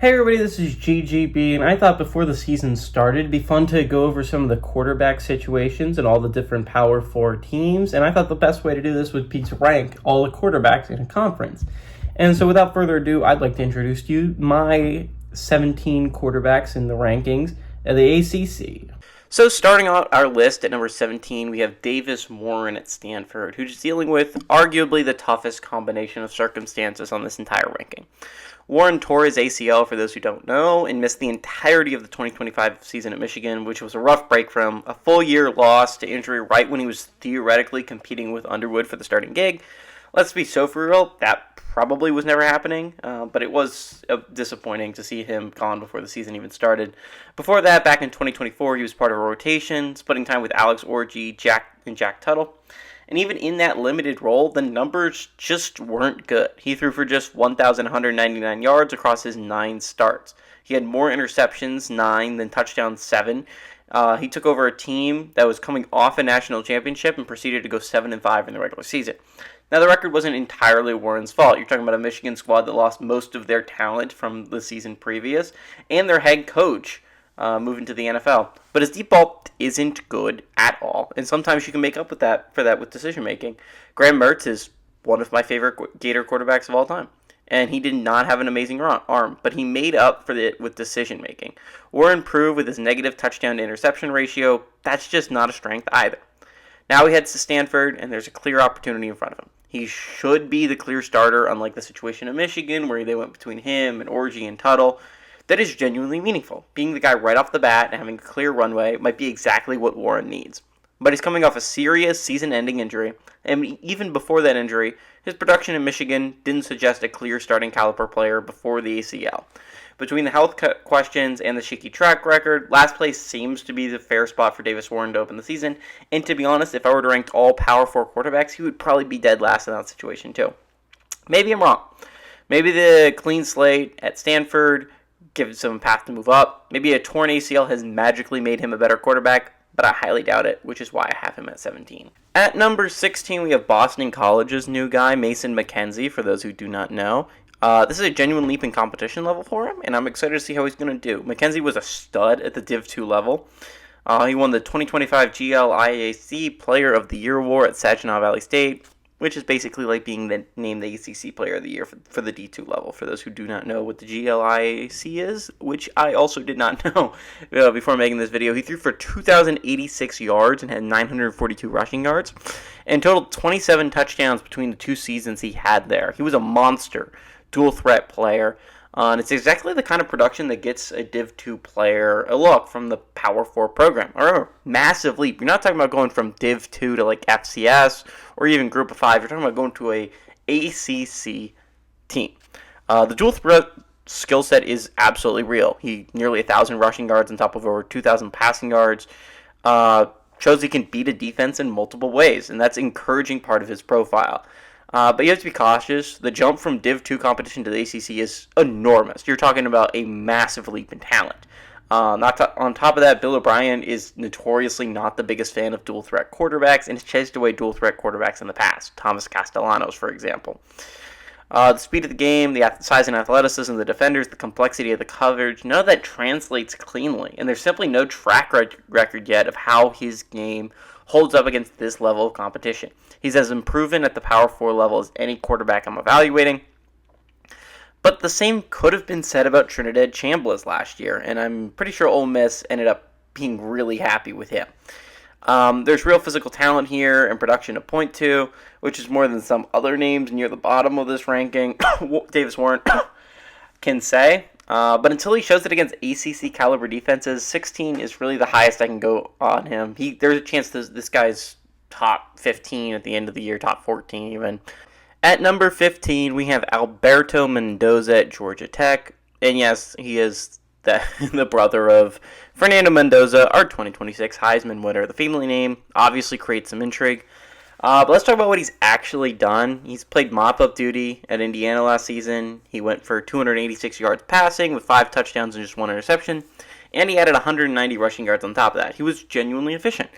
Hey everybody, this is GGB, and I thought before the season started, it'd be fun to go over some of the quarterback situations and all the different Power 4 teams, and I thought the best way to do this would be to rank all the quarterbacks in a conference. And so without further ado, I'd like to introduce to you my 17 quarterbacks in the rankings of the ACC. So starting out our list at number 17, we have Davis Warren at Stanford, who's dealing with arguably the toughest combination of circumstances on this entire ranking. Warren tore his ACL, for those who don't know, and missed the entirety of the 2025 season at Michigan, which was a rough break for him. A full year loss to injury right when he was theoretically competing with Underwood for the starting gig. Let's be so for real, that probably was never happening, but it was disappointing to see him gone before the season even started. Before that, back in 2024, he was part of a rotation, splitting time with Alex Orji, Jack Tuttle. And even in that limited role, the numbers just weren't good. He threw for just 1,199 yards across his 9 starts. He had more interceptions, 9, than touchdowns, 7. He took over a team that was coming off a national championship and proceeded to go 7-5 in the regular season. Now, the record wasn't entirely Warren's fault. You're talking about a Michigan squad that lost most of their talent from the season previous, and their head coach moving to the NFL. But his deep ball isn't good at all, and sometimes you can make up for that with decision making. Graham Mertz is one of my favorite Gator quarterbacks of all time, and he did not have an amazing arm, but he made up for it with decision making. Warren proved with his negative touchdown to interception ratio, that's just not a strength either. Now he heads to Stanford, and there's a clear opportunity in front of him. He should be the clear starter, unlike the situation in Michigan, where they went between him and Orji and Tuttle. That is genuinely meaningful. Being the guy right off the bat and having a clear runway might be exactly what Warren needs. But he's coming off a serious season-ending injury, and even before that injury, his production in Michigan didn't suggest a clear starting caliber player before the ACL. Between the health questions and the shaky track record, last place seems to be the fair spot for Davis Warren to open the season. And to be honest, if I were to rank all Power 4 quarterbacks, he would probably be dead last in that situation too. Maybe I'm wrong. Maybe the clean slate at Stanford gives him a path to move up. Maybe a torn ACL has magically made him a better quarterback, but I highly doubt it, which is why I have him at 17. At number 16, we have Boston College's new guy, Mason McKenzie, for those who do not know. This is a genuine leap in competition level for him, and I'm excited to see how he's going to do. McKenzie was a stud at the Div 2 level. He won the 2025 GLIAC Player of the Year award at Saginaw Valley State, which is basically like being named the ACC Player of the Year for the D2 level, for those who do not know what the GLIAC is, which I also did not know before making this video. He threw for 2,086 yards and had 942 rushing yards, and totaled 27 touchdowns between the 2 seasons he had there. He was a monster dual threat player, and it's exactly the kind of production that gets a Div 2 player a look from the Power 4 program. Remember, massive leap. You're not talking about going from Div 2 to like FCS or even Group of 5. You're talking about going to a ACC team. The dual threat skill set is absolutely real. He nearly 1,000 rushing yards on top of over 2,000 passing yards. Shows he can beat a defense in multiple ways, and that's an encouraging part of his profile. But you have to be cautious. The jump from Div 2 competition to the ACC is enormous. You're talking about a massive leap in talent. On top of that, Bill O'Brien is notoriously not the biggest fan of dual-threat quarterbacks and has chased away dual-threat quarterbacks in the past. Thomas Castellanos, for example. The speed of the game, the size and athleticism of the defenders, the complexity of the coverage, none of that translates cleanly. And there's simply no track record yet of how his game holds up against this level of competition. He's as improving at the Power 4 level as any quarterback I'm evaluating. But the same could have been said about Trinidad Chambliss last year, and I'm pretty sure Ole Miss ended up being really happy with him. There's real physical talent here and production to point to, which is more than some other names near the bottom of this ranking, Davis Warren can say. But until he shows it against ACC caliber defenses, 16 is really the highest I can go on him. There's a chance this guy's top 15 at the end of the year, top 14 even. At number 15, we have Alberto Mendoza at Georgia Tech. And yes, he is the brother of Fernando Mendoza, our 2026 Heisman winner. The family name obviously creates some intrigue. But let's talk about what he's actually done. He's played mop-up duty at Indiana last season. He went for 286 yards passing with 5 touchdowns and just 1 interception. And he added 190 rushing yards on top of that. He was genuinely efficient.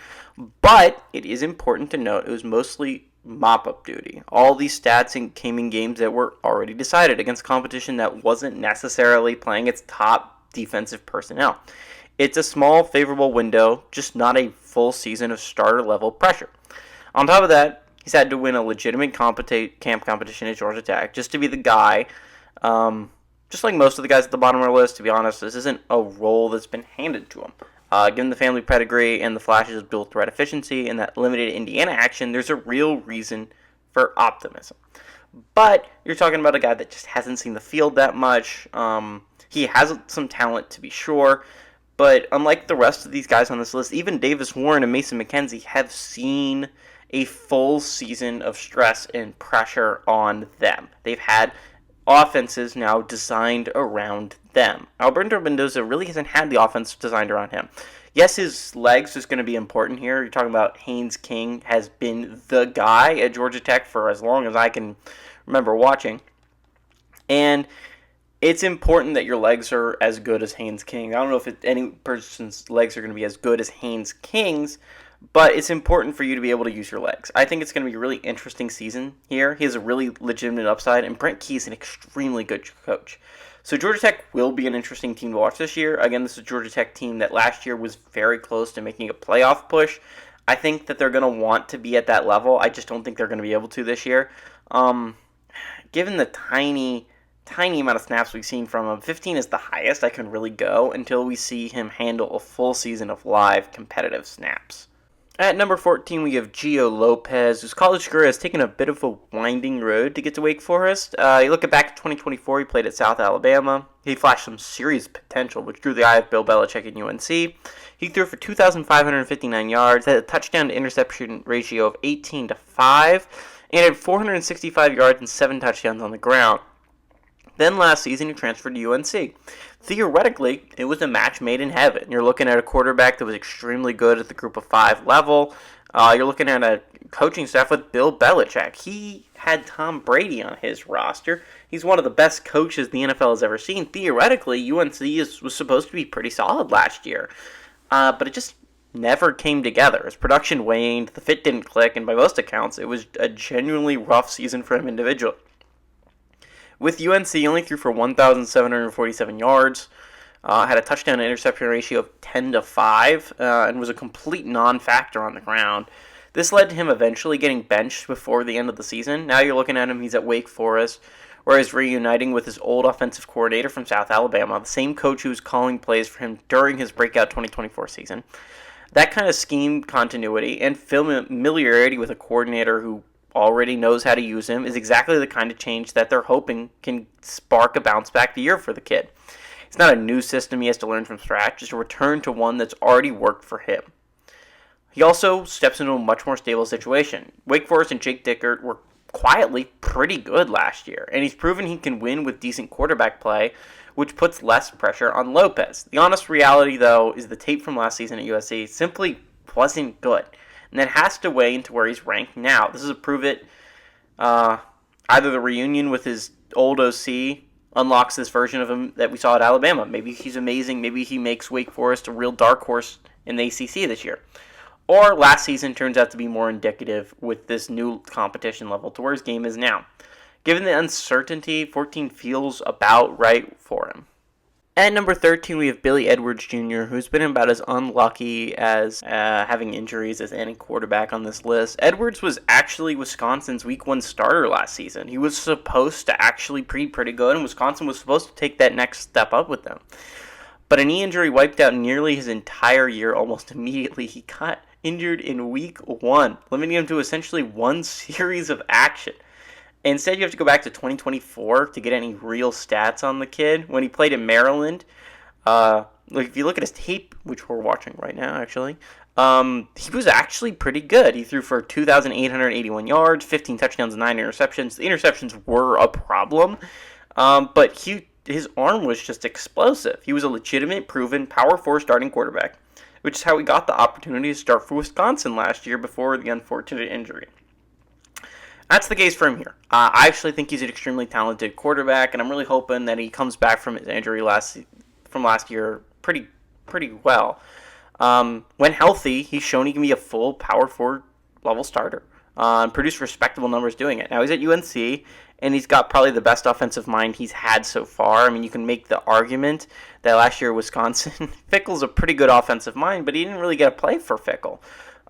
But it is important to note it was mostly mop-up duty. All these stats came in games that were already decided against competition that wasn't necessarily playing its top defensive personnel. It's a small, favorable window, just not a full season of starter-level pressure. On top of that, he's had to win a legitimate camp competition at Georgia Tech just to be the guy. Just like most of the guys at the bottom of our list, to be honest, this isn't a role that's been handed to him. Given the family pedigree and the flashes of dual threat efficiency and that limited Indiana action, there's a real reason for optimism. But you're talking about a guy that just hasn't seen the field that much. He has some talent, to be sure, but unlike the rest of these guys on this list, even Davis Warren and Mason McKenzie have seen a full season of stress and pressure on them. They've had offenses now designed around them. Alberto Mendoza really hasn't had the offense designed around him. Yes, his legs is going to be important here. You're talking about Haynes King has been the guy at Georgia Tech for as long as I can remember watching. And it's important that your legs are as good as Haynes King. I don't know if any person's legs are going to be as good as Haynes King's, but it's important for you to be able to use your legs. I think it's going to be a really interesting season here. He has a really legitimate upside, and Brent Key is an extremely good coach. So Georgia Tech will be an interesting team to watch this year. Again, this is a Georgia Tech team that last year was very close to making a playoff push. I think that they're going to want to be at that level. I just don't think they're going to be able to this year. Given the tiny amount of snaps we've seen from him, 15 is the highest I can really go until we see him handle a full season of live competitive snaps. At number 14, we have Gio Lopez, whose college career has taken a bit of a winding road to get to Wake Forest. You look back at 2024, he played at South Alabama. He flashed some serious potential, which drew the eye of Bill Belichick at UNC. He threw for 2,559 yards, had a touchdown-to-interception ratio of 18-5, and had 465 yards and 7 touchdowns on the ground. Then last season, he transferred to UNC. Theoretically, it was a match made in heaven. You're looking at a quarterback that was extremely good at the group of 5 level. You're looking at a coaching staff with Bill Belichick. He had Tom Brady on his roster. He's one of the best coaches the NFL has ever seen. Theoretically, UNC was supposed to be pretty solid last year. But it just never came together. His production waned, the fit didn't click, and by most accounts, it was a genuinely rough season for him individually. With UNC, he only threw for 1,747 yards, had a touchdown-to-interception ratio of 10-5, and was a complete non-factor on the ground. This led to him eventually getting benched before the end of the season. Now you're looking at him, he's at Wake Forest, where he's reuniting with his old offensive coordinator from South Alabama, the same coach who was calling plays for him during his breakout 2024 season. That kind of scheme continuity and familiarity with a coordinator who already knows how to use him is exactly the kind of change that they're hoping can spark a bounce-back year for the kid. It's not a new system he has to learn from scratch, it's a return to one that's already worked for him. He also steps into a much more stable situation. Wake Forest and Jake Dickert were quietly pretty good last year, and he's proven he can win with decent quarterback play, which puts less pressure on Lopez. The honest reality, though, is the tape from last season at USC simply wasn't good. And that has to weigh into where he's ranked now. This is a prove it. Either the reunion with his old OC unlocks this version of him that we saw at Alabama. Maybe he's amazing. Maybe he makes Wake Forest a real dark horse in the ACC this year. Or last season turns out to be more indicative with this new competition level to where his game is now. Given the uncertainty, 14 feels about right for him. At number 13, we have Billy Edwards Jr., who's been about as unlucky as having injuries as any quarterback on this list. Edwards was actually Wisconsin's Week 1 starter last season. He was supposed to actually be pretty good, and Wisconsin was supposed to take that next step up with them. But a knee injury wiped out nearly his entire year almost immediately. He got injured in Week 1, limiting him to essentially one series of action. Instead, you have to go back to 2024 to get any real stats on the kid. When he played in Maryland, if you look at his tape, which we're watching right now, actually, he was actually pretty good. He threw for 2,881 yards, 15 touchdowns, and 9 interceptions. The interceptions were a problem, but his arm was just explosive. He was a legitimate, proven, Power 4 starting quarterback, which is how he got the opportunity to start for Wisconsin last year before the unfortunate injury. That's the case for him here. I actually think he's an extremely talented quarterback, and I'm really hoping that he comes back from his injury from last year pretty well. When healthy, he's shown he can be a full Power 4 level starter. and produced respectable numbers doing it. Now, he's at UNC, and he's got probably the best offensive mind he's had so far. I mean, you can make the argument that last year at Wisconsin, Fickell's a pretty good offensive mind, but he didn't really get a play for Fickell.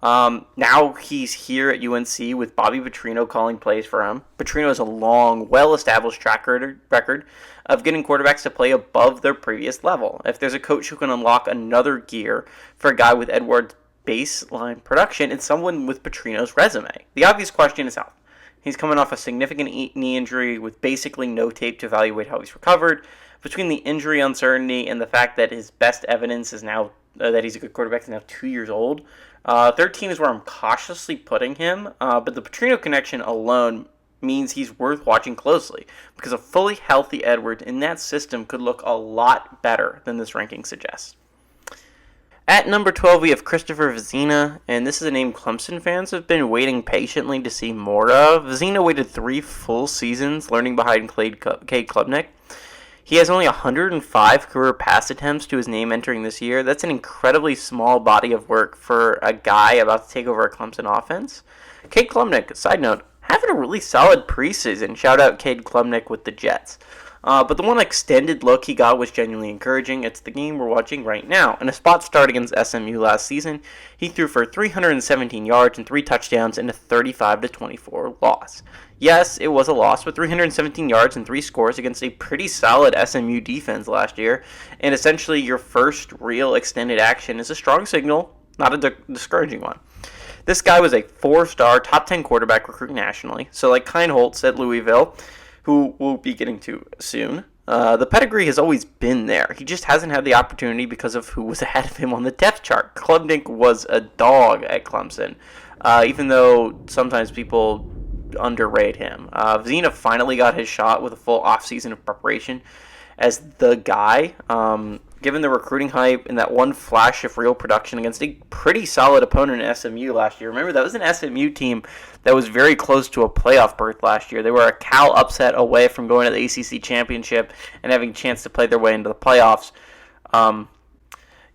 Now he's here at UNC with Bobby Petrino calling plays for him. Petrino has a long, well-established track record of getting quarterbacks to play above their previous level. If there's a coach who can unlock another gear for a guy with Edwards' baseline production, it's someone with Petrino's resume. The obvious question is health. He's coming off a significant knee injury with basically no tape to evaluate how he's recovered. Between the injury uncertainty and the fact that his best evidence is now that he's a good quarterback is now 2 years old, 13 is where I'm cautiously putting him, but the Petrino connection alone means he's worth watching closely because a fully healthy Edwards in that system could look a lot better than this ranking suggests. At number 12, we have Christopher Vezina, and this is a name Clemson fans have been waiting patiently to see more of. Vezina waited 3 full seasons learning behind Cade Klubnik. He has only 105 career pass attempts to his name entering this year. That's an incredibly small body of work for a guy about to take over a Clemson offense. Cade Klubnik, side note, having a really solid preseason. Shout out Cade Klubnik with the Jets. But the one extended look he got was genuinely encouraging. It's the game we're watching right now. In a spot start against SMU last season, he threw for 317 yards and 3 touchdowns in a 35-24 loss. Yes, it was a loss, but 317 yards and 3 scores against a pretty solid SMU defense last year, and essentially your first real extended action is a strong signal, not a discouraging one. This guy was a 4-star, top 10 quarterback recruit nationally, so like Kine Holtz at Louisville, who we'll be getting to soon. The pedigree has always been there. He just hasn't had the opportunity because of who was ahead of him on the depth chart. Klubnik was a dog at Clemson, even though sometimes people underrate him. Vezina finally got his shot with a full offseason of preparation as the guy. Given the recruiting hype and that one flash of real production against a pretty solid opponent in SMU last year. Remember, that was an SMU team that was very close to a playoff berth last year. They were a Cal upset away from going to the ACC championship and having a chance to play their way into the playoffs.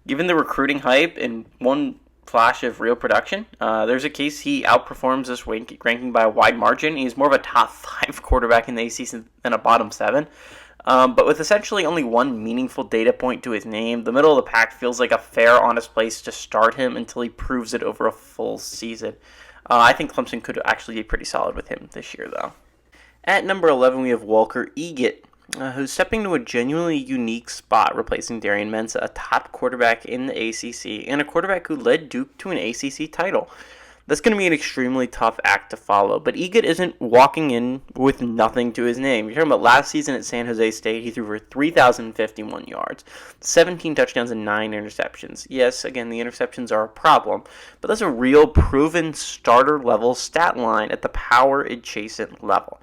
Given the recruiting hype and one flash of real production, there's a case he outperforms this ranking by a wide margin. He's more of a top 5 quarterback in the ACC than a bottom 7. But with essentially only one meaningful data point to his name, the middle of the pack feels like a fair, honest place to start him until he proves it over a full season. I think Clemson could actually be pretty solid with him this year, though. At number 11, we have Walker Eggett, who's stepping into a genuinely unique spot, replacing Darian Mensah, a top quarterback in the ACC, and a quarterback who led Duke to an ACC title. That's going to be an extremely tough act to follow, but Eggett isn't walking in with nothing to his name. You're talking about last season at San Jose State, he threw for 3,051 yards, 17 touchdowns, and 9 interceptions. Yes, again, the interceptions are a problem, but that's a real proven starter-level stat line at the power-adjacent level.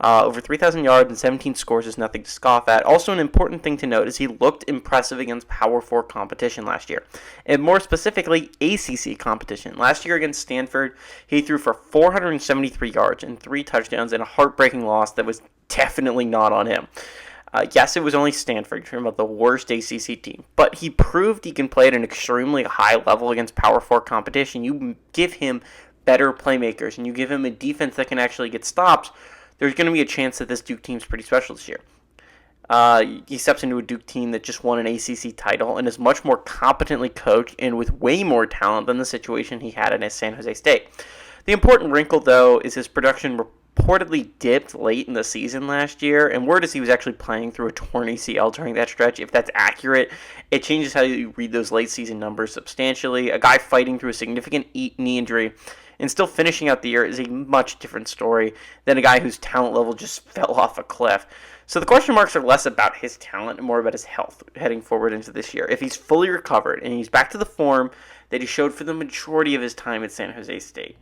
Over 3,000 yards and 17 scores is nothing to scoff at. Also, an important thing to note is he looked impressive against Power 4 competition last year, and more specifically, ACC competition. Last year against Stanford, he threw for 473 yards and 3 touchdowns in a heartbreaking loss that was definitely not on him. Yes, it was only Stanford, talking about the worst ACC team, but he proved he can play at an extremely high level against Power 4 competition. You give him better playmakers, and you give him a defense that can actually get stops, there's going to be a chance that this Duke team's pretty special this year. He steps into a Duke team that just won an ACC title and is much more competently coached and with way more talent than the situation he had at San Jose State. The important wrinkle, though, is his production reportedly dipped late in the season last year, and word is he was actually playing through a torn ACL during that stretch. If that's accurate, it changes how you read those late season numbers substantially. A guy fighting through a significant knee injury and still finishing out the year is a much different story than a guy whose talent level just fell off a cliff. So the question marks are less about his talent and more about his health heading forward into this year. If he's fully recovered and he's back to the form that he showed for the majority of his time at San Jose State,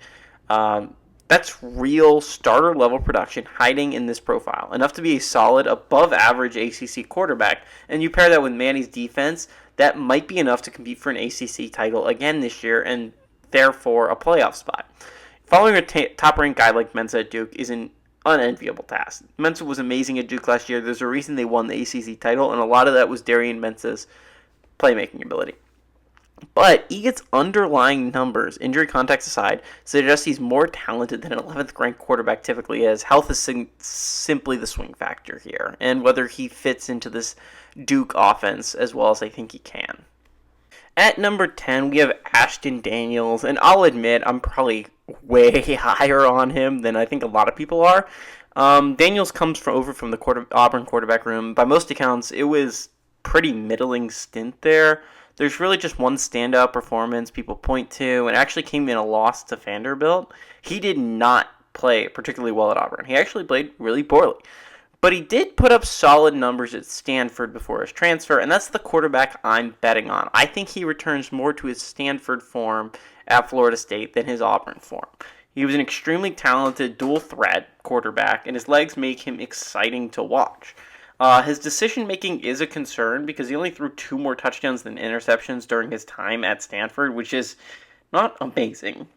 that's real starter-level production hiding in this profile, enough to be a solid, above-average ACC quarterback. And you pair that with Manny's defense, that might be enough to compete for an ACC title again this year, and therefore a playoff spot. Following a top-ranked guy like Mensah at Duke is an unenviable task. Mensah was amazing at Duke last year. There's a reason they won the ACC title, and a lot of that was Darian Mensah's playmaking ability. But Egan's underlying numbers, injury context aside, suggest he's more talented than an 11th ranked quarterback typically is. Health is simply the swing factor here, and whether he fits into this Duke offense as well as I think he can. At number 10, we have Ashton Daniels, and I'll admit I'm probably way higher on him than I think a lot of people are. Daniels comes over from the Auburn quarterback room. By most accounts, it was pretty middling stint there. There's really just one standout performance people point to, and actually came in a loss to Vanderbilt. He did not play particularly well at Auburn. He actually played really poorly. But he did put up solid numbers at Stanford before his transfer, and that's the quarterback I'm betting on. I think he returns more to his Stanford form at Florida State than his Auburn form. He was an extremely talented dual threat quarterback, and his legs make him exciting to watch. His decision-making is a concern because he only threw 2 more touchdowns than interceptions during his time at Stanford, which is not amazing.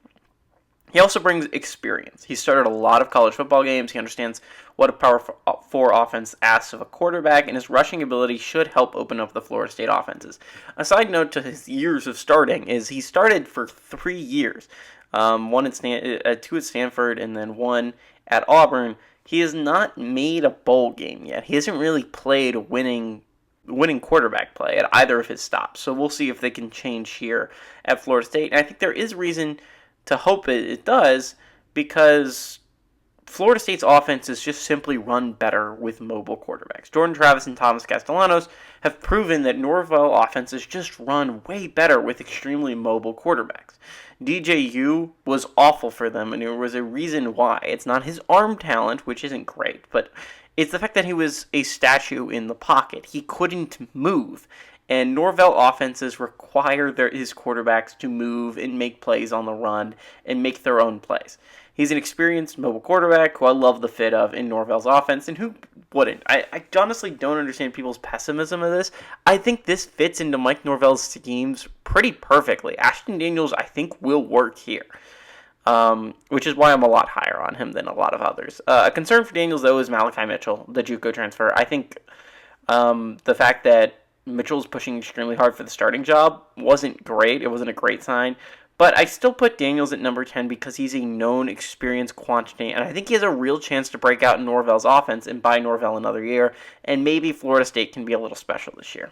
He also brings experience. He started a lot of college football games. He understands what a Power 4 offense asks of a quarterback, and his rushing ability should help open up the Florida State offenses. A side note to his years of starting is he started for 3 years, 2 at Stanford and then 1 at Auburn. He has not made a bowl game yet. He hasn't really played winning quarterback play at either of his stops. So we'll see if they can change here at Florida State. And I think there is reason to hope it does, because Florida State's offense is just simply run better with mobile quarterbacks. Jordan Travis and Thomas Castellanos have proven that Norvell offenses just run way better with extremely mobile quarterbacks. DJU was awful for them, and there was a reason why. It's not his arm talent, which isn't great, but it's the fact that he was a statue in the pocket. He couldn't move. And Norvell offenses require his quarterbacks to move and make plays on the run and make their own plays. He's an experienced mobile quarterback who I love the fit of in Norvell's offense, and who wouldn't? I honestly don't understand people's pessimism of this. I think this fits into Mike Norvell's schemes pretty perfectly. Ashton Daniels, I think, will work here, which is why I'm a lot higher on him than a lot of others. A concern for Daniels, though, is Malachi Mitchell, the JUCO transfer. I think the fact that Mitchell's pushing extremely hard for the starting job wasn't great. It wasn't a great sign. But I still put Daniels at number 10 because he's a known, experienced quantity, and I think he has a real chance to break out in Norvell's offense and buy Norvell another year, and maybe Florida State can be a little special this year.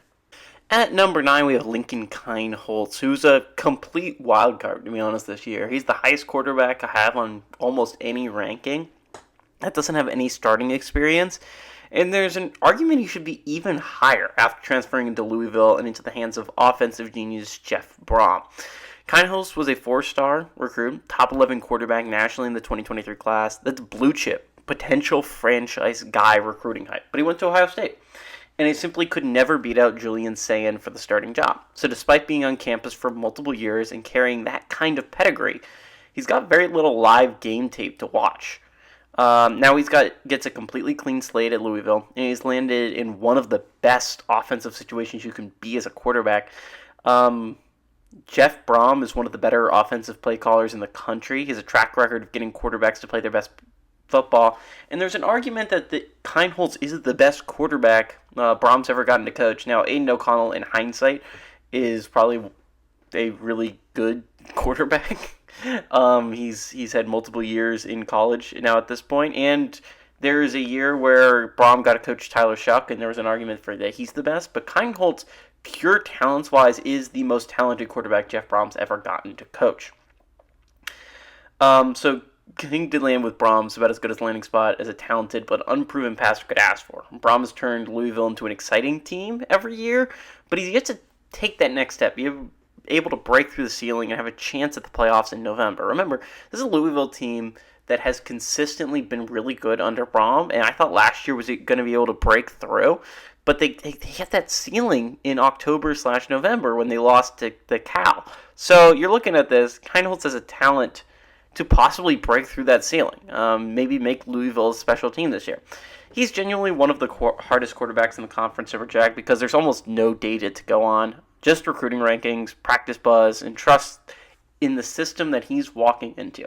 At number 9, we have Lincoln Kienholz, who's a complete wild card, to be honest, this year. He's the highest quarterback I have on almost any ranking that doesn't have any starting experience. And there's an argument he should be even higher after transferring into Louisville and into the hands of offensive genius Jeff Brom. Kienholz was a 4-star recruit, top 11 quarterback nationally in the 2023 class. That's blue chip, potential franchise guy recruiting hype. But he went to Ohio State, and he simply could never beat out Julian Sayin for the starting job. So despite being on campus for multiple years and carrying that kind of pedigree, he's got very little live game tape to watch. Now gets a completely clean slate at Louisville, and he's landed in one of the best offensive situations you can be as a quarterback. Jeff Brom is one of the better offensive play callers in the country. He has a track record of getting quarterbacks to play their best football, and there's an argument that Kienholz is the best quarterback Brom's ever gotten to coach. Now, Aiden O'Connell, in hindsight, is probably a really good quarterback. He's had multiple years in college now at this point, and there is a year where Brom got to coach Tyler Shuck, and there was an argument for that he's the best, but Kienholz, pure talents-wise, is the most talented quarterback Jeff Brom's ever gotten to coach. So getting to land with Brom's about as good as landing spot as a talented but unproven passer could ask for. Brom has turned Louisville into an exciting team every year, but he's yet to take that next step. He's able to break through the ceiling and have a chance at the playoffs in November. Remember, this is a Louisville team that has consistently been really good under Brom, and I thought last year was going to be able to break through. But they hit that ceiling in October/November when they lost to the Cal. So you're looking at this. Kienholz has a talent to possibly break through that ceiling. Maybe make Louisville a special team this year. He's genuinely one of the hardest quarterbacks in the conference to project because there's almost no data to go on. Just recruiting rankings, practice buzz, and trust in the system that he's walking into.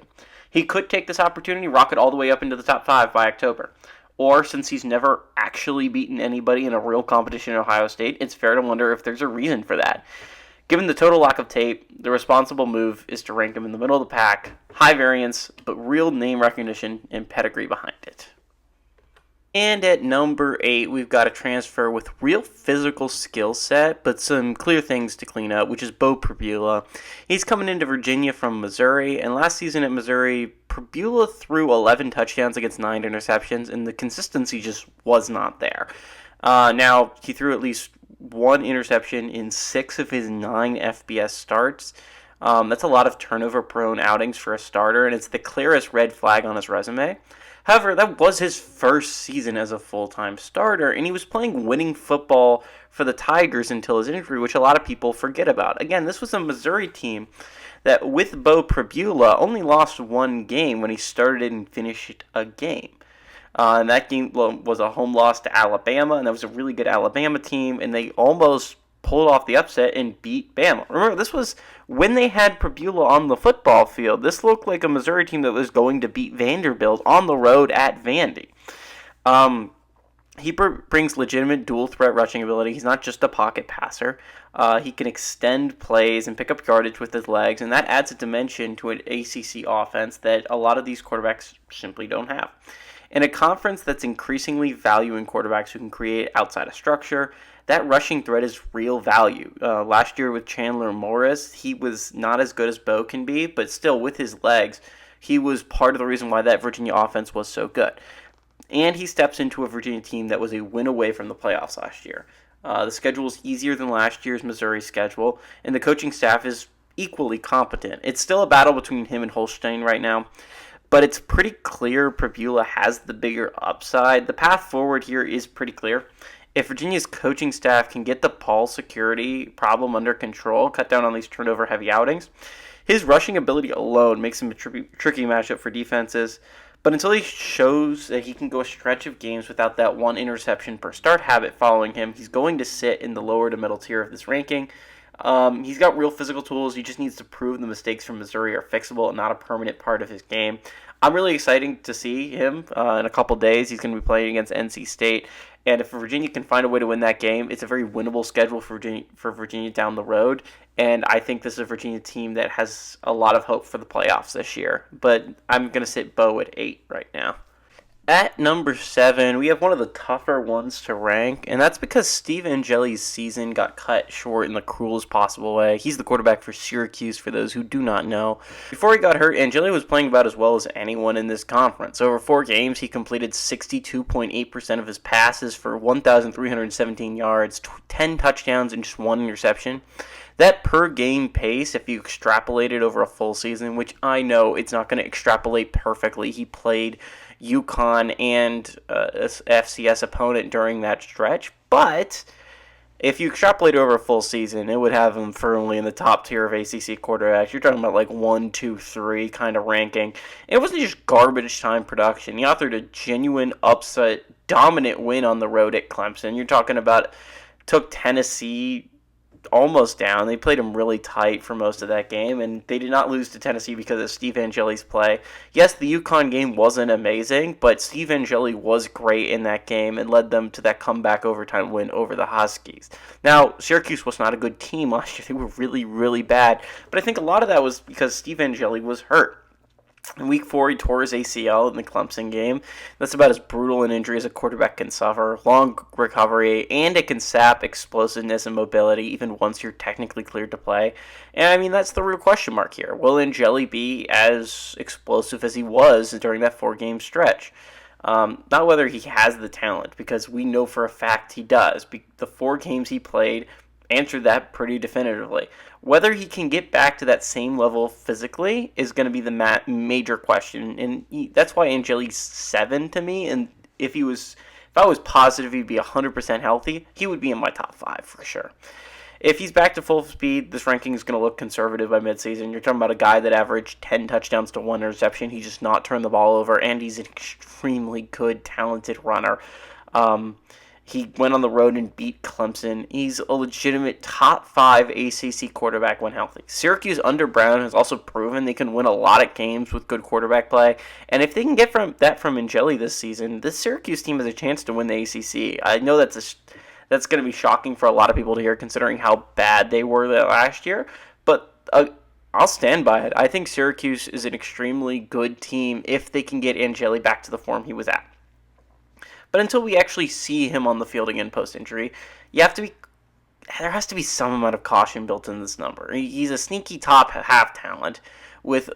He could take this opportunity, rocket all the way up into the top 5 by October. Or, since he's never actually beaten anybody in a real competition in Ohio State, it's fair to wonder if there's a reason for that. Given the total lack of tape, the responsible move is to rank him in the middle of the pack, high variance, but real name recognition and pedigree behind it. And at number 8, we've got a transfer with real physical skill set, but some clear things to clean up, which is Bo Pribula. He's coming into Virginia from Missouri, and last season at Missouri, Pribula threw 11 touchdowns against 9 interceptions, and the consistency just was not there. Now, he threw at least 1 interception in 6 of his 9 FBS starts. That's a lot of turnover-prone outings for a starter, and it's the clearest red flag on his resume. However, that was his first season as a full-time starter, and he was playing winning football for the Tigers until his injury, which a lot of people forget about. Again, this was a Missouri team that, with Bo Pribula, only lost 1 game when he started and finished a game. And that game was a home loss to Alabama, and that was a really good Alabama team, and they almost pulled off the upset and beat Bama. Remember, this was when they had Pribula on the football field. This looked like a Missouri team that was going to beat Vanderbilt on the road at Vandy. He brings legitimate dual-threat rushing ability. He's not just a pocket passer. He can extend plays and pick up yardage with his legs, and that adds a dimension to an ACC offense that a lot of these quarterbacks simply don't have. In a conference that's increasingly valuing quarterbacks who can create outside of structure, that rushing threat is real value. Last year with Chandler Morris, he was not as good as Bo can be, but still with his legs, he was part of the reason why that Virginia offense was so good. And he steps into a Virginia team that was a win away from the playoffs last year. The schedule is easier than last year's Missouri schedule, and the coaching staff is equally competent. It's still a battle between him and Holstein right now, but it's pretty clear Pribula has the bigger upside. The path forward here is pretty clear. If Virginia's coaching staff can get the ball security problem under control, cut down on these turnover-heavy outings, his rushing ability alone makes him a tricky matchup for defenses. But until he shows that he can go a stretch of games without that 1 interception per start habit following him, he's going to sit in the lower to middle tier of this ranking. He's got real physical tools. He just needs to prove the mistakes from Missouri are fixable and not a permanent part of his game. I'm really excited to see him in a couple days. He's going to be playing against NC State. And if Virginia can find a way to win that game, it's a very winnable schedule for Virginia down the road. And I think this is a Virginia team that has a lot of hope for the playoffs this year. But I'm going to sit Bo at 8 right now. At number 7, we have one of the tougher ones to rank, and that's because Steve Angeli's season got cut short in the cruelest possible way. He's the quarterback for Syracuse, for those who do not know. Before he got hurt, Angeli was playing about as well as anyone in this conference. Over 4 games, he completed 62.8% of his passes for 1,317 yards, 10 touchdowns, and just 1 interception. That per-game pace, if you extrapolate it over a full season, which I know it's not going to extrapolate perfectly, he played UConn and a FCS opponent during that stretch, but if you extrapolate over a full season, it would have him firmly in the top tier of ACC quarterbacks. You're talking about like 1, 2, 3 kind of ranking. And it wasn't just garbage time production. He authored a genuine upset, dominant win on the road at Clemson. You're talking about took Tennessee almost down. They played him really tight for most of that game, and they did not lose to Tennessee because of Steve Angeli's play. Yes, the UConn game wasn't amazing, but Steve Angeli was great in that game and led them to that comeback overtime win over the Huskies. Now, Syracuse was not a good team last year. They were really, really bad, but I think a lot of that was because Steve Angeli was hurt. In week 4, he tore his ACL in the Clemson game. That's about as brutal an injury as a quarterback can suffer. Long recovery, and it can sap explosiveness and mobility even once you're technically cleared to play. And I mean, that's the real question mark here. Will Angeli be as explosive as he was during that 4-game stretch? Not whether he has the talent, because we know for a fact he does. The 4 games he played answered that pretty definitively. Whether he can get back to that same level physically is going to be the major question, and that's why Angeli's 7 to me. And if I was positive he'd be 100% healthy, he would be in my top 5 for sure. If he's back to full speed, this ranking is going to look conservative by midseason. You're talking about a guy that averaged 10 touchdowns to 1 interception. He just not turned the ball over, and he's an extremely good, talented runner. He went on the road and beat Clemson. He's a legitimate top 5 ACC quarterback when healthy. Syracuse under Brown has also proven they can win a lot of games with good quarterback play. And if they can get that from Angeli this season, this Syracuse team has a chance to win the ACC. I know that's That's going to be shocking for a lot of people to hear, considering how bad they were last year. But I'll stand by it. I think Syracuse is an extremely good team if they can get Angeli back to the form he was at. But until we actually see him on the field again post-injury, there has to be some amount of caution built in this number. He's a sneaky top half talent with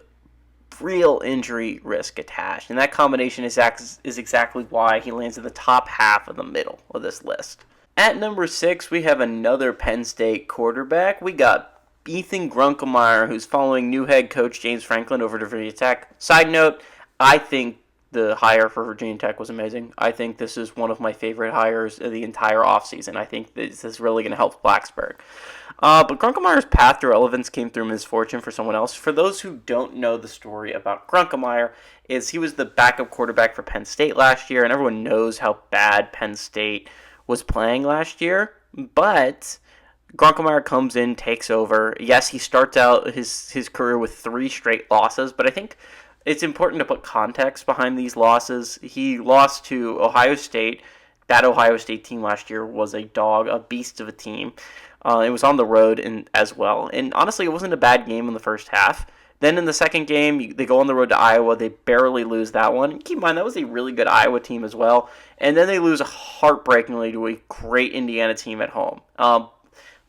real injury risk attached, and that combination is exactly why he lands in the top half of the middle of this list. At number 6, we have another Penn State quarterback. We got Ethan Grunkemeyer, who's following new head coach James Franklin over to Virginia Tech. Side note, I think the hire for Virginia Tech was amazing. I think this is one of my favorite hires of the entire offseason. I think this is really going to help Blacksburg. But Grunkemeyer's path to relevance came through misfortune for someone else. For those who don't know the story about Grunkemeyer, is he was the backup quarterback for Penn State last year, and everyone knows how bad Penn State was playing last year. But Grunkemeyer comes in, takes over. Yes, he starts out his career with 3 straight losses, but I think it's important to put context behind these losses. He lost to Ohio State. That Ohio State team last year was a beast of a team. It was on the road as well. And honestly, it wasn't a bad game in the first half. Then in the second game, they go on the road to Iowa. They barely lose that one. Keep in mind, that was a really good Iowa team as well. And then they lose heartbreakingly to a great Indiana team at home.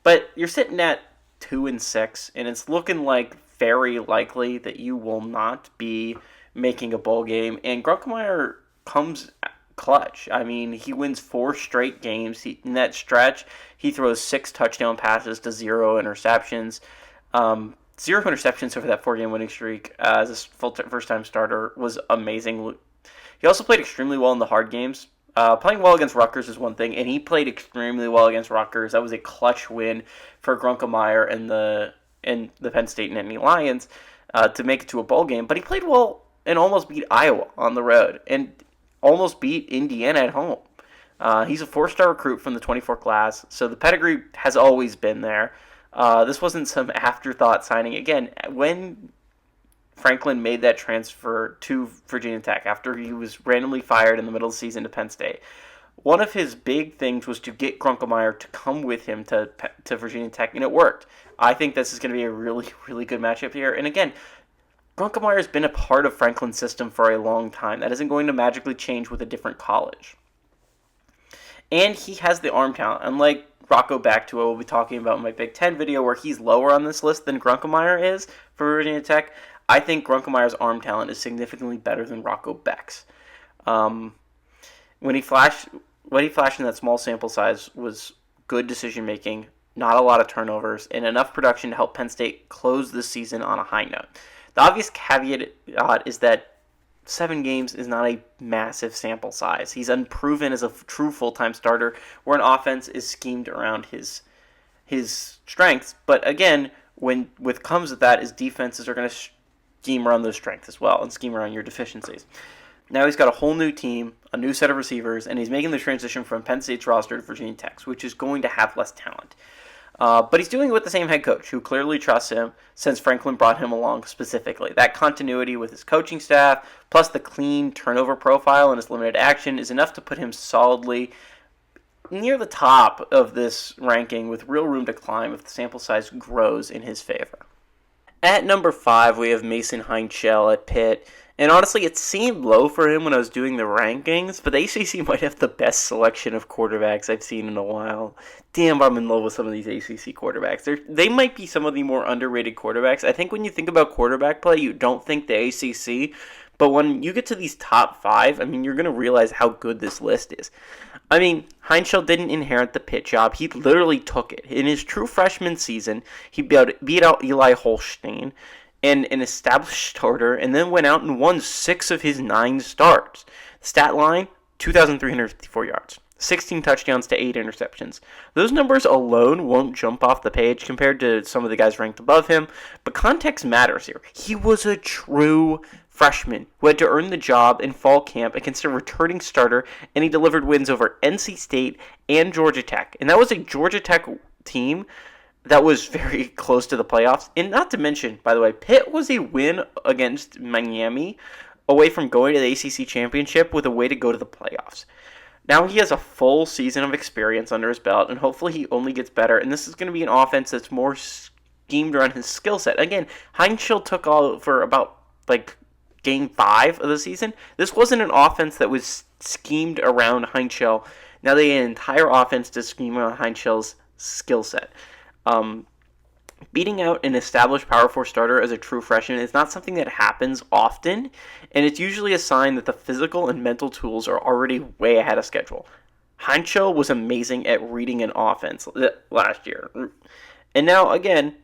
But you're sitting at 2-6, and it's looking like very likely that you will not be making a bowl game. And Grunkemeyer comes clutch. I mean, he wins 4 straight games. In that stretch, he throws 6 touchdown passes to 0 interceptions. 0 interceptions over that 4-game winning streak as a first-time starter was amazing. He also played extremely well in the hard games. Playing well against Rutgers is one thing, and he played extremely well against Rutgers. That was a clutch win for Grunkemeyer and the Penn State Nittany Lions to make it to a bowl game. But he played well and almost beat Iowa on the road and almost beat Indiana at home. He's a 4-star recruit from the 24 class, so the pedigree has always been there. This wasn't some afterthought signing. Again, when Franklin made that transfer to Virginia Tech after he was randomly fired in the middle of the season to Penn State, one of his big things was to get Grunkemeyer to come with him to Virginia Tech, and it worked. I think this is going to be a really, really good matchup here. And again, Grunkemeyer has been a part of Franklin's system for a long time. That isn't going to magically change with a different college. And he has the arm talent. Unlike Rocco Bakhtua, we'll be talking about in my Big Ten video, where he's lower on this list than Grunkemeyer is for Virginia Tech. I think Grunkemeyer's arm talent is significantly better than Rocco Beck's. What he flashed in that small sample size was good decision-making, not a lot of turnovers, and enough production to help Penn State close this season on a high note. The obvious caveat is that 7 games is not a massive sample size. He's unproven as a true full-time starter, where an offense is schemed around his strengths. But again, what comes with that is defenses are going to scheme around those strengths as well and scheme around your deficiencies. Now he's got a whole new team, a new set of receivers, and he's making the transition from Penn State's roster to Virginia Tech's, which is going to have less talent. But he's doing it with the same head coach, who clearly trusts him since Franklin brought him along specifically. That continuity with his coaching staff, plus the clean turnover profile and his limited action, is enough to put him solidly near the top of this ranking with real room to climb if the sample size grows in his favor. At number 5, we have Mason Heinchel at Pitt. And honestly, it seemed low for him when I was doing the rankings, but the ACC might have the best selection of quarterbacks I've seen in a while. Damn, I'm in love with some of these ACC quarterbacks. They might be some of the more underrated quarterbacks. I think when you think about quarterback play, you don't think the ACC, but when you get to these top 5, I mean, you're going to realize how good this list is. I mean, Heinchel didn't inherit the Pitt job. He literally took it. In his true freshman season, he beat out Eli Holstein, and an established starter, and then went out and won 6 of his 9 starts. Stat line, 2,354 yards, 16 touchdowns to 8 interceptions. Those numbers alone won't jump off the page compared to some of the guys ranked above him, but context matters here. He was a true freshman who had to earn the job in fall camp against a returning starter, and he delivered wins over NC State and Georgia Tech. And that was a Georgia Tech team that was very close to the playoffs. And not to mention, by the way, Pitt was a win against Miami away from going to the ACC championship with a way to go to the playoffs. Now he has a full season of experience under his belt, and hopefully he only gets better. And this is going to be an offense that's more schemed around his skill set. Again, Heinzel took all for about game 5 of the season. This wasn't an offense that was schemed around Heinzel. Now they had an entire offense to scheme around Heinzel's skill set. Beating out an established Power 4 starter as a true freshman is not something that happens often, and it's usually a sign that the physical and mental tools are already way ahead of schedule. Heinzel was amazing at reading an offense last year. And now, again,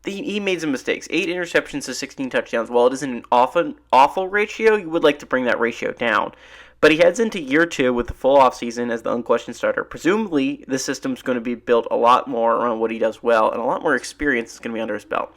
he made some mistakes. 8 interceptions to 16 touchdowns. While it isn't an awful ratio, you would like to bring that ratio down. But he heads into year 2 with the full offseason as the unquestioned starter. Presumably, the system's going to be built a lot more around what he does well, and a lot more experience is going to be under his belt.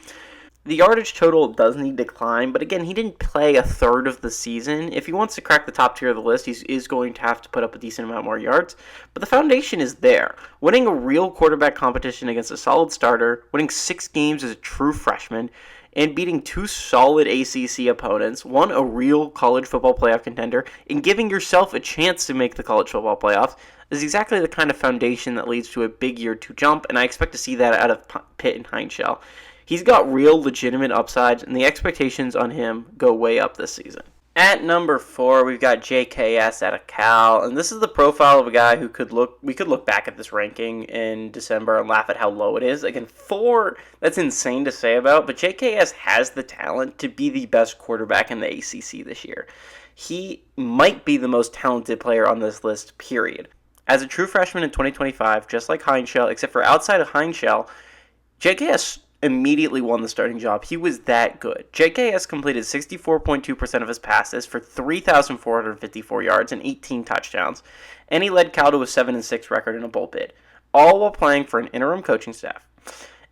The yardage total does need to climb, but again, he didn't play a third of the season. If he wants to crack the top tier of the list, he is going to have to put up a decent amount more yards. But the foundation is there. Winning a real quarterback competition against a solid starter, winning 6 games as a true freshman, and beating 2 solid ACC opponents, one a real college football playoff contender, and giving yourself a chance to make the college football playoffs is exactly the kind of foundation that leads to a big year 2 jump, and I expect to see that out of Pitt and Heinzel. He's got real legitimate upsides, and the expectations on him go way up this season. At number 4, we've got JKS out of Cal, and this is the profile of a guy who we could look back at this ranking in December and laugh at how low it is. Again, 4, that's insane to say about, but JKS has the talent to be the best quarterback in the ACC this year. He might be the most talented player on this list, period. As a true freshman in 2025, just like Heinzel, except for outside of Heinzel, JKS immediately won the starting job. He was that good. JKS completed 64.2% of his passes for 3,454 yards and 18 touchdowns, and he led Cal to a 7-6 record in a bowl bid, all while playing for an interim coaching staff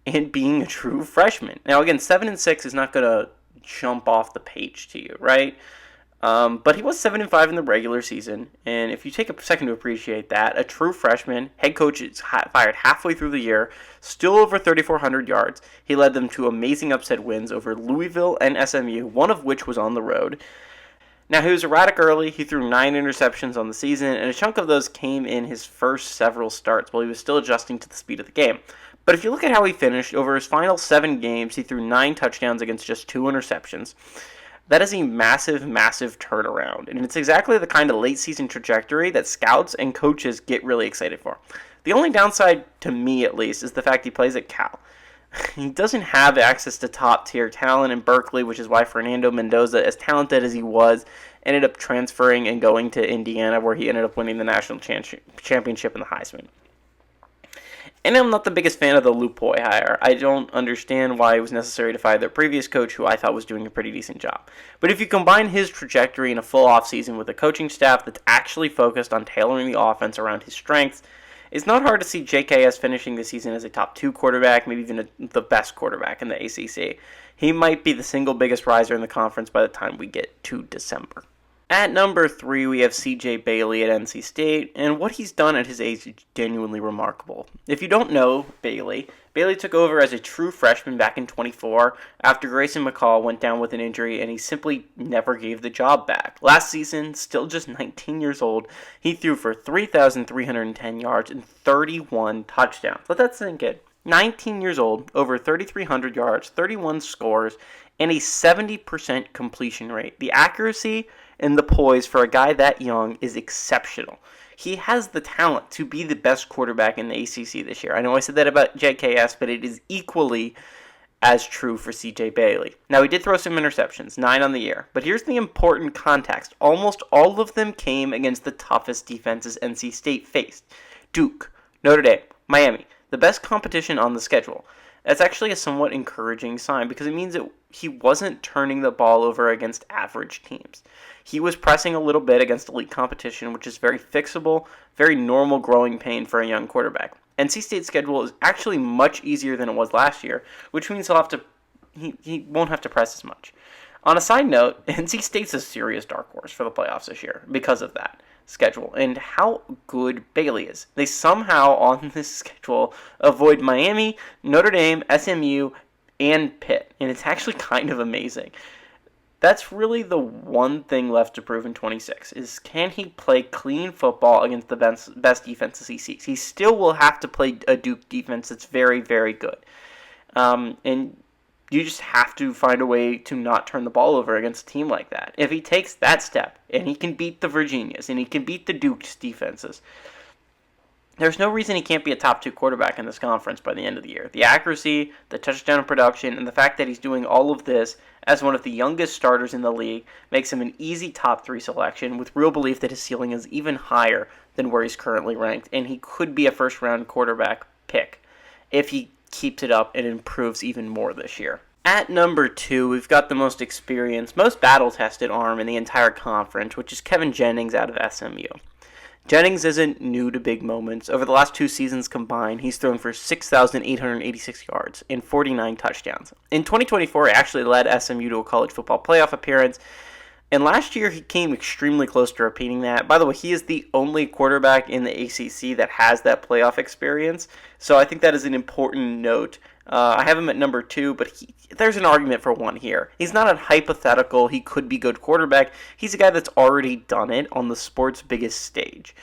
and being a true freshman. Now, again, 7-6 is not going to jump off the page to you, right? But he was 7-5 in the regular season, and if you take a second to appreciate that, a true freshman, head coach is fired halfway through the year, still over 3,400 yards. He led them to amazing upset wins over Louisville and SMU, one of which was on the road. Now, he was erratic early. He threw 9 interceptions on the season, and a chunk of those came in his first several starts while he was still adjusting to the speed of the game. But if you look at how he finished, over his final 7 games, he threw 9 touchdowns against just 2 interceptions. That is a massive, massive turnaround, and it's exactly the kind of late-season trajectory that scouts and coaches get really excited for. The only downside, to me at least, is the fact he plays at Cal. He doesn't have access to top-tier talent in Berkeley, which is why Fernando Mendoza, as talented as he was, ended up transferring and going to Indiana, where he ended up winning the national championship in the Heisman. And I'm not the biggest fan of the Lupoy hire. I don't understand why it was necessary to fire their previous coach, who I thought was doing a pretty decent job. But if you combine his trajectory in a full offseason with a coaching staff that's actually focused on tailoring the offense around his strengths, it's not hard to see JKS finishing the season as a top 2 quarterback, maybe even the best quarterback in the ACC. He might be the single biggest riser in the conference by the time we get to December. At number 3, we have C.J. Bailey at NC State, and what he's done at his age is genuinely remarkable. If you don't know Bailey took over as a true freshman back in 24 after Grayson McCall went down with an injury, and he simply never gave the job back. Last season, still just 19 years old, he threw for 3,310 yards and 31 touchdowns. Let that sink in. 19 years old, over 3,300 yards, 31 scores, and a 70% completion rate. The accuracy and the poise for a guy that young is exceptional. He has the talent to be the best quarterback in the ACC this year. I know I said that about JKS, but it is equally as true for CJ Bailey. Now, he did throw some interceptions, 9 on the year, but here's the important context. Almost all of them came against the toughest defenses NC State faced. Duke, Notre Dame, Miami, the best competition on the schedule. That's actually a somewhat encouraging sign because it means that he wasn't turning the ball over against average teams. He was pressing a little bit against elite competition, which is very fixable, very normal growing pain for a young quarterback. NC State's schedule is actually much easier than it was last year, which means he won't have to press as much. On a side note, NC State's a serious dark horse for the playoffs this year because of that schedule and how good Bailey is. They somehow on this schedule avoid Miami, Notre Dame, SMU, and Pitt, and it's actually kind of amazing. That's really the one thing left to prove in 26 is can he play clean football against the best defenses he sees. He still will have to play a Duke defense that's very, very good. And you just have to find a way to not turn the ball over against a team like that. If he takes that step and he can beat the Virginias and he can beat the Duke's defenses, there's no reason he can't be a top 2 quarterback in this conference by the end of the year. The accuracy, the touchdown production, and the fact that he's doing all of this as one of the youngest starters in the league makes him an easy top 3 selection with real belief that his ceiling is even higher than where he's currently ranked, and he could be a first-round quarterback pick if he keeps it up and improves even more this year. At number 2, we've got the most experienced, most battle-tested arm in the entire conference, which is Kevin Jennings out of SMU. Jennings isn't new to big moments. Over the last 2 seasons combined, he's thrown for 6,886 yards and 49 touchdowns. In 2024, he actually led SMU to a college football playoff appearance, and last year he came extremely close to repeating that. By the way, he is the only quarterback in the ACC that has that playoff experience, so I think that is an important note. I have him at number 2, but there's an argument for 1 here. He's not a hypothetical, he could be good quarterback. He's a guy that's already done it on the sport's biggest stage.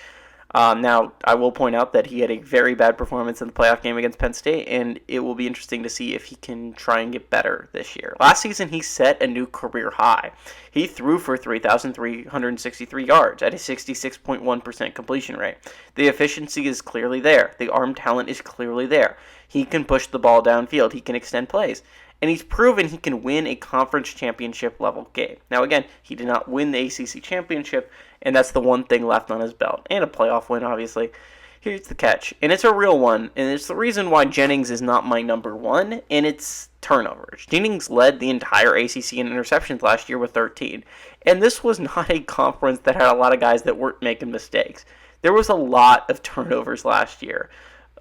Now, I will point out that he had a very bad performance in the playoff game against Penn State, and it will be interesting to see if he can try and get better this year. Last season, he set a new career high. He threw for 3,363 yards at a 66.1% completion rate. The efficiency is clearly there. The arm talent is clearly there. He can push the ball downfield. He can extend plays. And he's proven he can win a conference championship level game. Now, again, he did not win the ACC championship, and that's the one thing left on his belt. And a playoff win, obviously. Here's the catch, and it's a real one, and it's the reason why Jennings is not my number 1, and it's turnovers. Jennings led the entire ACC in interceptions last year with 13, and this was not a conference that had a lot of guys that weren't making mistakes. There was a lot of turnovers last year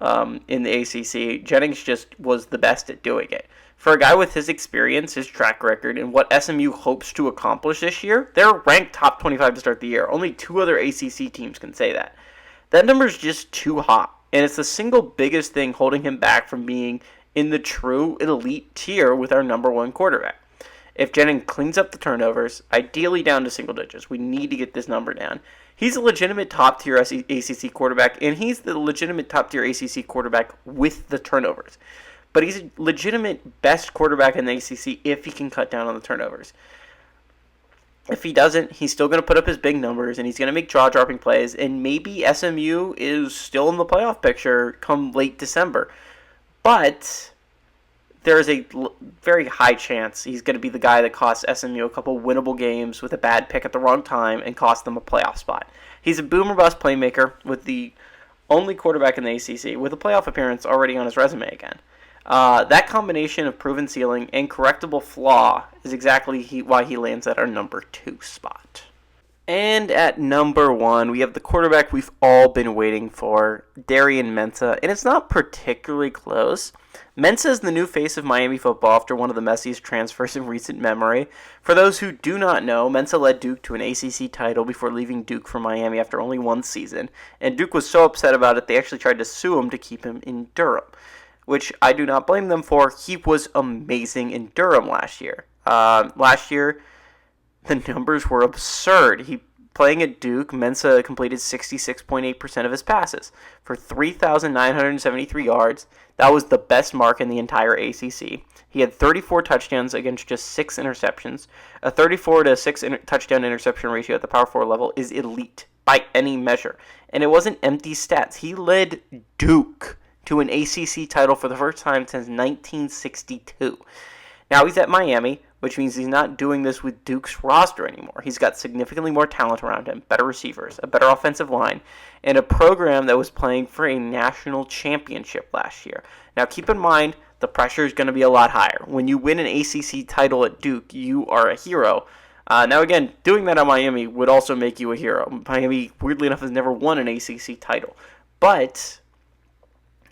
in the ACC. Jennings just was the best at doing it. For a guy with his experience, his track record, and what SMU hopes to accomplish this year, they're ranked top 25 to start the year. Only 2 other ACC teams can say that. That number is just too hot, and it's the single biggest thing holding him back from being in the true elite tier with our number 1 quarterback. If Jennings cleans up the turnovers, ideally down to single digits, we need to get this number down. He's a legitimate top-tier ACC quarterback, and he's the legitimate top-tier ACC quarterback with the turnovers. But he's a legitimate best quarterback in the ACC if he can cut down on the turnovers. If he doesn't, he's still going to put up his big numbers, and he's going to make jaw-dropping plays, and maybe SMU is still in the playoff picture come late December. But there is a very high chance he's going to be the guy that costs SMU a couple winnable games with a bad pick at the wrong time and cost them a playoff spot. He's a boomer-bust playmaker with the only quarterback in the ACC with a playoff appearance already on his resume again. That combination of proven ceiling and correctable flaw is exactly why he lands at our number 2 spot. And at number 1, we have the quarterback we've all been waiting for, Darian Mensah, and it's not particularly close. Mensah is the new face of Miami football after one of the messiest transfers in recent memory. For those who do not know, Mensah led Duke to an ACC title before leaving Duke for Miami after only 1 season, and Duke was so upset about it they actually tried to sue him to keep him in Durham, which I do not blame them for. He was amazing in Durham last year. Last year, the numbers were absurd. Playing at Duke, Mensah completed 66.8% of his passes for 3,973 yards. That was the best mark in the entire ACC. He had 34 touchdowns against just 6 interceptions. A 34 to 6 touchdown interception ratio at the Power 4 level is elite by any measure. And it wasn't empty stats. He led Duke to an ACC title for the first time since 1962. Now he's at Miami, which means he's not doing this with Duke's roster anymore. He's got significantly more talent around him, better receivers, a better offensive line, and a program that was playing for a national championship last year. Now keep in mind, the pressure is going to be a lot higher. When you win an ACC title at Duke, you are a hero. Now again, doing that at Miami would also make you a hero. Miami, weirdly enough, has never won an ACC title. But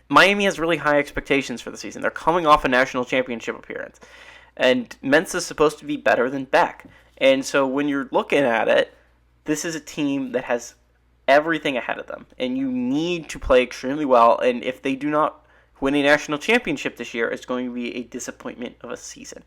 Miami has really high expectations for the season. They're coming off a national championship appearance. And Mensah's supposed to be better than Beck. And so when you're looking at it, this is a team that has everything ahead of them. And you need to play extremely well. And if they do not win a national championship this year, it's going to be a disappointment of a season.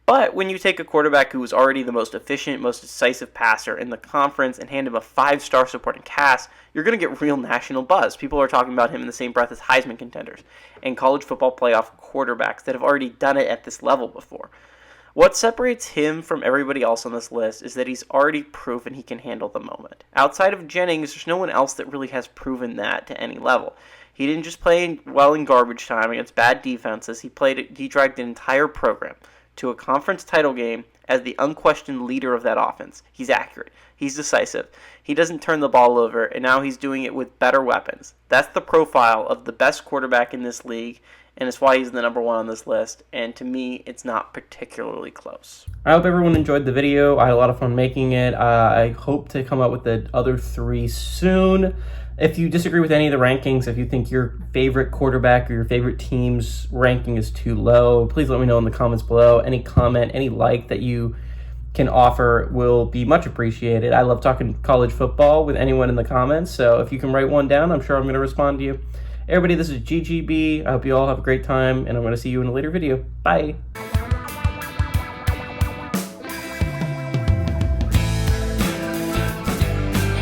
But when you take a quarterback who was already the most efficient, most decisive passer in the conference and hand him a 5-star supporting cast, you're going to get real national buzz. People are talking about him in the same breath as Heisman contenders and college football playoff quarterbacks that have already done it at this level before. What separates him from everybody else on this list is that he's already proven he can handle the moment. Outside of Jennings, there's no one else that really has proven that to any level. He didn't just play well in garbage time against bad defenses. He dragged an entire program to a conference title game as the unquestioned leader of that offense. He's accurate. He's decisive. He doesn't turn the ball over, and now he's doing it with better weapons. That's the profile of the best quarterback in this league, and it's why he's the number 1 on this list, and to me, it's not particularly close. I hope everyone enjoyed the video. I had a lot of fun making it. I hope to come up with the other 3 soon. If you disagree with any of the rankings, if you think your favorite quarterback or your favorite team's ranking is too low, please let me know in the comments below. Any comment, any like that you can offer will be much appreciated. I love talking college football with anyone in the comments, so if you can write one down, I'm sure I'm going to respond to you. Everybody, this is GGB. I hope you all have a great time, and I'm going to see you in a later video. Bye.